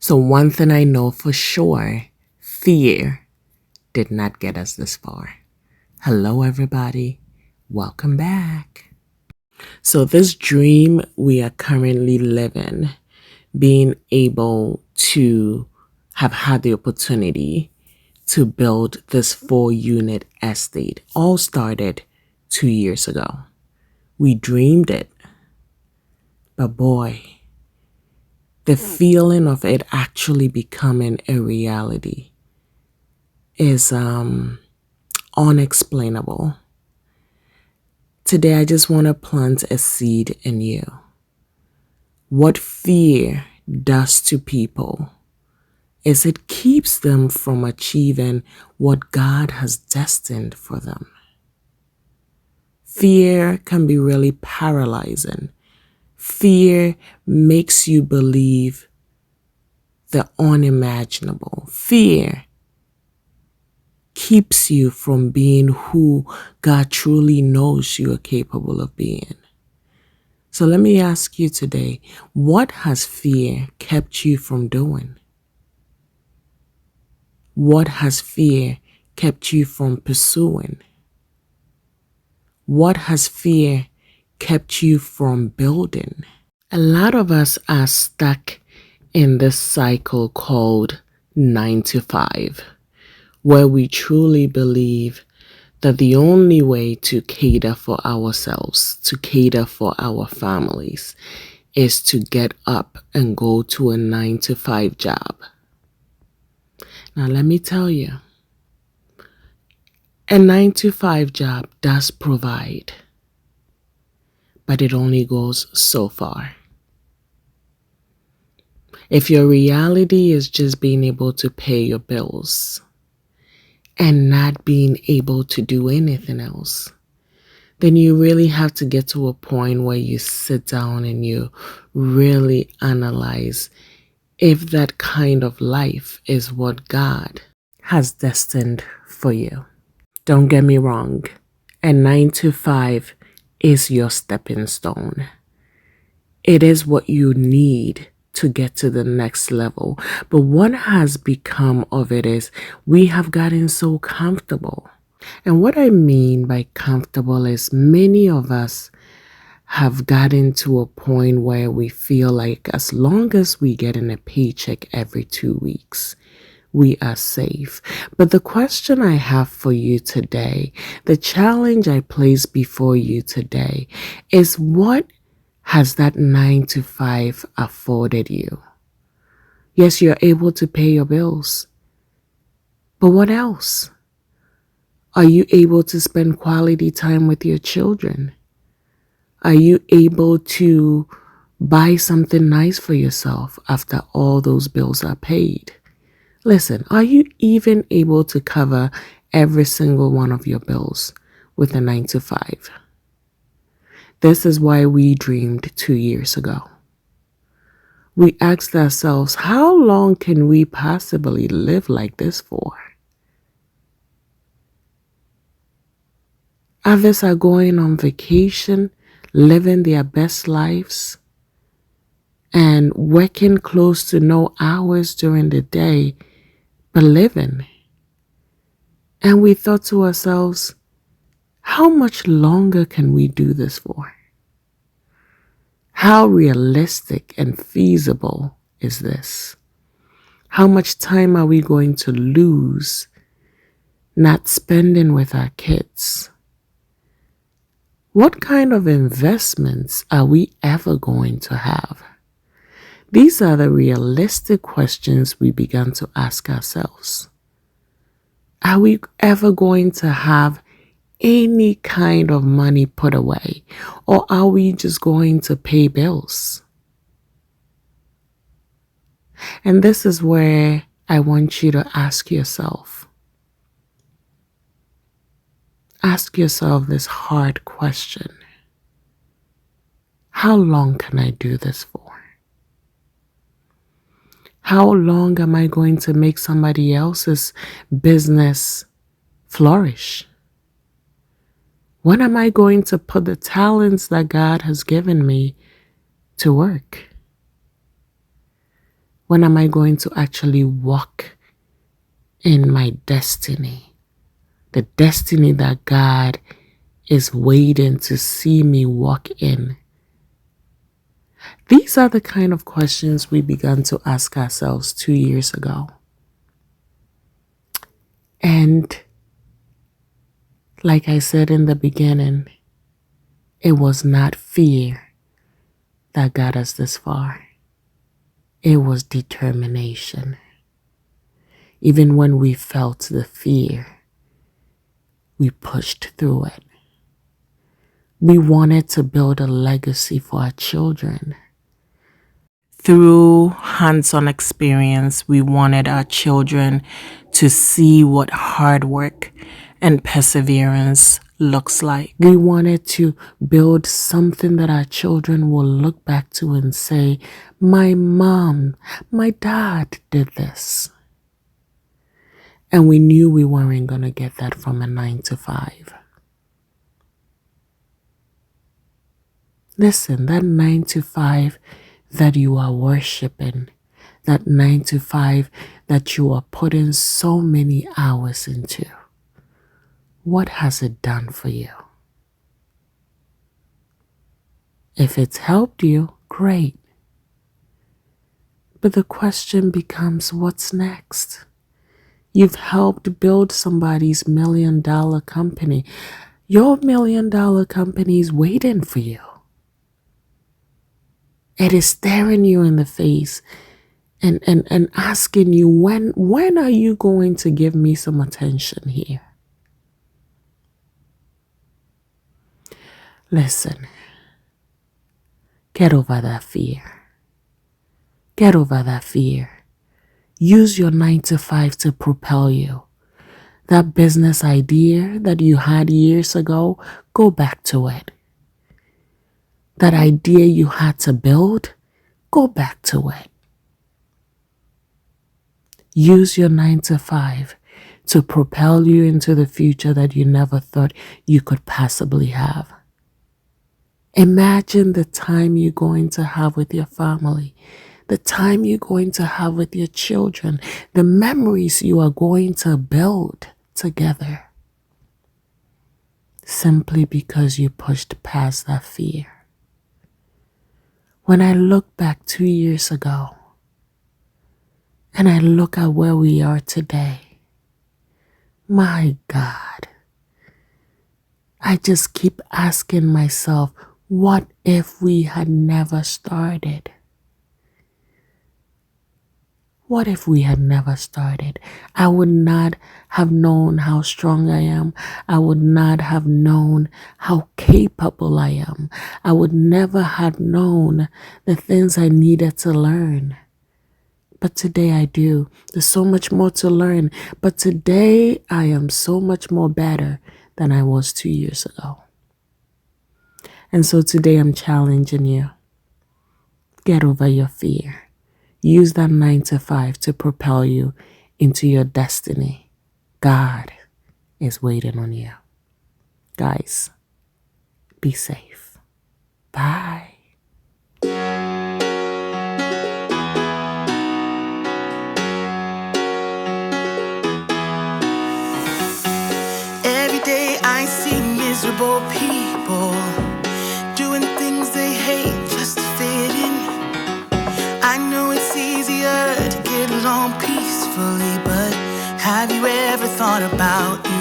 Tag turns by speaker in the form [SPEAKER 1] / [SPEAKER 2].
[SPEAKER 1] So one thing I know for sure, fear did not get us this far. Hello, everybody. Welcome back. So this dream we are currently living, being able to have had the opportunity to build this 4-unit estate, all started 2 years ago. We dreamed it, but boy, the feeling of it actually becoming a reality is unexplainable. Today, I just want to plant a seed in you. What fear does to people is it keeps them from achieving what God has destined for them. Fear can be really paralyzing. Fear makes you believe the unimaginable. Fear keeps you from being who God truly knows you are capable of being. So let me ask you today, what has fear kept you from doing? What has fear kept you from pursuing? What has fear kept you from building? A lot of us are stuck in this cycle called 9 to 5, where we truly believe that the only way to cater for ourselves, to cater for our families, is to get up and go to a 9 to 5 job. Now, let me tell you, a 9 to 5 job does provide, but it only goes so far. If your reality is just being able to pay your bills and not being able to do anything else, then you really have to get to a point where you sit down and you really analyze if that kind of life is what God has destined for you. Don't get me wrong, a 9 to 5 is your stepping stone. It is what you need to get to the next level. But what has become of it is we have gotten so comfortable. And what I mean by comfortable is many of us have gotten to a point where we feel like as long as we get in a paycheck every 2 weeks, we are safe. But the question I have for you today, the challenge I place before you today is, what has that 9 to 5 afforded you? Yes, you're able to pay your bills, but what else? Are you able to spend quality time with your children? Are you able to buy something nice for yourself after all those bills are paid? Listen, are you even able to cover every single one of your bills with a 9 to 5? This is why we dreamed 2 years ago. We asked ourselves, how long can we possibly live like this for? Others are going on vacation, living their best lives, and working close to no hours during the day, but living. And we thought to ourselves, how much longer can we do this for? How realistic and feasible is this? How much time are we going to lose not spending with our kids? What kind of investments are we ever going to have? These are the realistic questions we began to ask ourselves. Are we ever going to have any kind of money put away, or are we just going to pay bills? And this is where I want you to ask yourself this hard question. How long can I do this for? How long am I going to make somebody else's business flourish? When am I going to put the talents that God has given me to work? When am I going to actually walk in my destiny? The destiny that God is waiting to see me walk in. These are the kind of questions we began to ask ourselves 2 years ago. And like I said in the beginning, it was not fear that got us this far. It was determination. Even when we felt the fear, we pushed through it. We wanted to build a legacy for our children. Through hands-on experience, we wanted our children to see what hard work and perseverance looks like. We wanted to build something that our children will look back to and say, my mom, my dad did this. And we knew we weren't going to get that from a 9-to-5. Listen, that 9-to-5 that you are worshiping, that 9-to-5 that you are putting so many hours into, what has it done for you? If it's helped you, great. But the question becomes, what's next? You've helped build somebody's $1 million company. Your $1 million company is waiting for you. It is staring you in the face and asking you, when are you going to give me some attention here? Listen, get over that fear. Get over that fear. Use your 9-to-5 to propel you. That business idea that you had years ago, go back to it. That idea you had to build, go back to it. Use your 9-to-5 to propel you into the future that you never thought you could possibly have. Imagine the time you're going to have with your family, the time you're going to have with your children, the memories you are going to build together. Simply because you pushed past that fear. When I look back 2 years ago, and I look at where we are today, my God, I just keep asking myself, what if we had never started? What if we had never started? I would not have known how strong I am. I would not have known how capable I am. I would never have known the things I needed to learn. But today I do. There's so much more to learn. But today I am so much more better than I was 2 years ago. And so today I'm challenging you. Get over your fear. Use that 9-to-5 to propel you into your destiny. God is waiting on you. Guys, be safe. Bye.
[SPEAKER 2] Every day I see miserable people doing things they hate just to fit in. I know it's easier to get along peacefully, but have you ever thought about you?